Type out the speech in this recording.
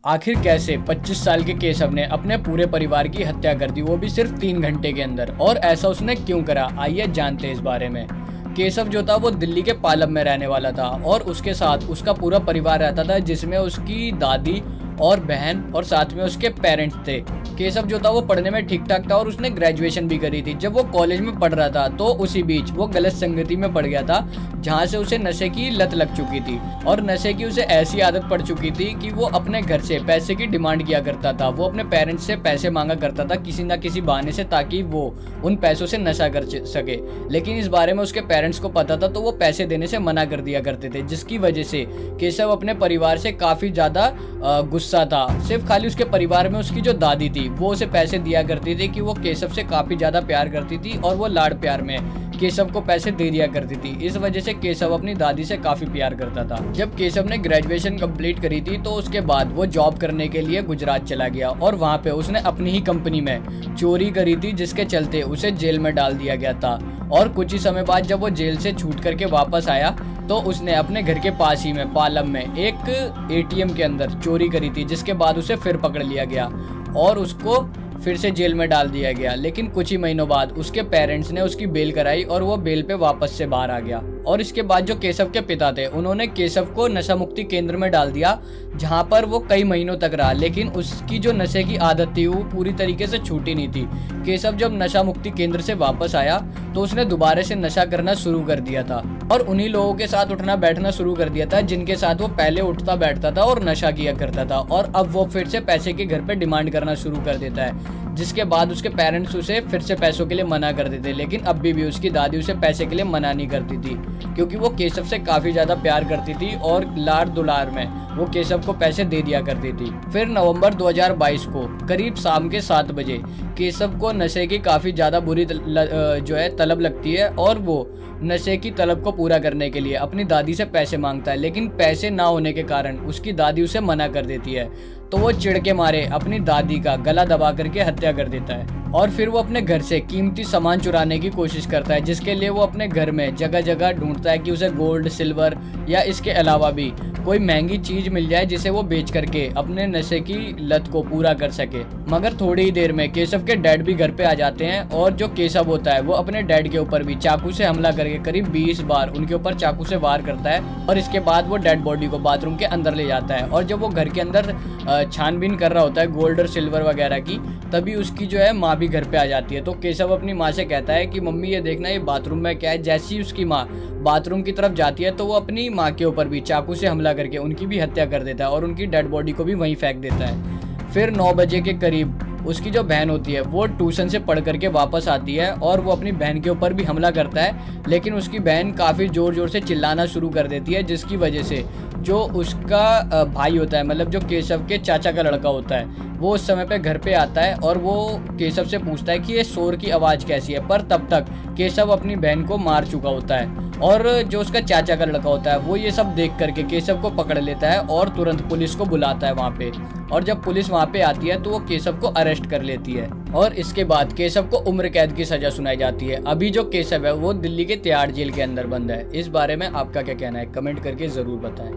आखिर कैसे 25 साल के केशव ने अपने पूरे परिवार की हत्या कर दी, वो भी सिर्फ 3 घंटे के अंदर। और ऐसा उसने क्यों करा, आइए जानते हैं इस बारे में। केशव जो था वो दिल्ली के पालम में रहने वाला था और उसके साथ उसका पूरा परिवार रहता था, जिसमें उसकी दादी और बहन और साथ में उसके पेरेंट्स थे। केशव जो था वो पढ़ने में ठीक ठाक था और उसने ग्रेजुएशन भी करी थी। जब वो कॉलेज में पढ़ रहा था तो उसी बीच वो गलत संगति में पड़ गया था, जहाँ से उसे नशे की लत लग चुकी थी और नशे की उसे ऐसी आदत पड़ चुकी थी कि वो अपने घर से पैसे की डिमांड किया करता था। वो अपने पेरेंट्स से पैसे मांगा करता था किसी ना किसी बहाने से, ताकि वो उन पैसों से नशा कर सके। लेकिन इस बारे में उसके पेरेंट्स को पता था, तो वो पैसे देने से मना कर दिया करते थे, जिसकी वजह से केशव अपने परिवार से काफ़ी ज़्यादा गुस्सा था। सिर्फ खाली उसके परिवार में उसकी जो दादी थी वो उसे पैसे दिया करती थी कि वो केशव से काफ़ी ज़्यादा प्यार करती थी और वो लाड़ प्यार में केशव को पैसे दे दिया करती थी। इस वजह से केशव अपनी दादी से काफ़ी प्यार करता था। जब केशव ने ग्रेजुएशन कंप्लीट करी थी तो उसके बाद वो जॉब करने के लिए गुजरात चला गया और वहाँ पे उसने अपनी ही कंपनी में चोरी करी थी, जिसके चलते उसे जेल में डाल दिया गया था। और कुछ ही समय बाद जब वो जेल से छूट करके वापस आया तो उसने अपने घर के पास ही में पालम में एक एटीएम के अंदर चोरी करी थी, जिसके बाद उसे फिर पकड़ लिया गया और उसको फिर से जेल में डाल दिया गया। लेकिन कुछ ही महीनों बाद उसके पेरेंट्स ने उसकी बेल कराई और वो बेल पे वापस से बाहर आ गया। और इसके बाद जो केशव के पिता थे उन्होंने केशव को नशा मुक्ति केंद्र में डाल दिया, जहाँ पर वो कई महीनों तक रहा। लेकिन उसकी जो नशे की आदत थी वो पूरी तरीके से छूटी नहीं थी। केशव जब नशा मुक्ति केंद्र से वापस आया तो उसने दोबारा से नशा करना शुरू कर दिया था और उन्हीं लोगों के साथ उठना बैठना शुरू कर दिया था जिनके साथ वो पहले उठता बैठता था और नशा किया करता था। और अब वो फिर से पैसे के घर पे डिमांड करना शुरू कर देता है, जिसके बाद उसके पेरेंट्स उसे फिर से पैसों के लिए मना कर देते। लेकिन अब भी उसकी दादी उसे पैसे के लिए मना नहीं करती थी, क्योंकि वो केशव से काफ़ी ज़्यादा प्यार करती थी और लाड़ दुलार में वो केशव को पैसे दे दिया करती थी। फिर नवंबर 2022 को करीब शाम के 7 बजे केशव को नशे की काफ़ी ज़्यादा बुरी तलब लगती है और वो नशे की तलब को पूरा करने के लिए अपनी दादी से पैसे मांगता है। लेकिन पैसे ना होने के कारण उसकी दादी उसे मना कर देती है, तो वो चिढ़ के मारे अपनी दादी का गला दबा करके हत्या कर देता है। और फिर वो अपने घर से कीमती सामान चुराने की कोशिश करता है, जिसके लिए वो अपने घर में जगह जगह ढूंढता है कि उसे गोल्ड, सिल्वर या इसके अलावा भी कोई महंगी चीज मिल जाए जिसे वो बेच करके अपने नशे की लत को पूरा कर सके। मगर थोड़ी ही देर में केशव के डैड भी घर पे आ जाते हैं और जो केशव होता है वो अपने डैड के ऊपर भी चाकू से हमला करके करीब 20 बार उनके ऊपर चाकू से वार करता है और इसके बाद वो डेड बॉडी को बाथरूम के अंदर ले जाता है। और जब वो घर के अंदर छानबीन कर रहा होता है गोल्ड और सिल्वर वगैरह की, तभी उसकी जो है माँ भी घर पे आ जाती है। तो केशव अपनी माँ से कहता है कि मम्मी ये देखना ये बाथरूम में क्या है। जैसी उसकी माँ बाथरूम की तरफ जाती है तो वो अपनी माँ के ऊपर भी चाकू से हमला करके उनकी भी हत्या कर देता है और उनकी डेड बॉडी को भी वहीं फेंक देता है। फिर 9 बजे के करीब उसकी जो बहन होती है वो ट्यूशन से पढ़ करके वापस आती है और वो अपनी बहन के ऊपर भी हमला करता है। लेकिन उसकी बहन काफ़ी ज़ोर ज़ोर से चिल्लाना शुरू कर देती है, जिसकी वजह से जो उसका भाई होता है, मतलब जो केशव के चाचा का लड़का होता है, वो उस समय पे घर पे आता है और वो केशव से पूछता है कि ये शोर की आवाज़ कैसी है। पर तब तक केशव अपनी बहन को मार चुका होता है और जो उसका चाचा का लड़का होता है वो ये सब देख करके केशव को पकड़ लेता है और तुरंत पुलिस को बुलाता है वहाँ पे। और जब पुलिस वहाँ पे आती है तो वो केशव को अरेस्ट कर लेती है और इसके बाद केशव को उम्र कैद की सजा सुनाई जाती है। अभी जो केशव है वो दिल्ली के तिहाड़ जेल के अंदर बंद है। इस बारे में आपका क्या कहना है, कमेंट करके ज़रूर बताएं।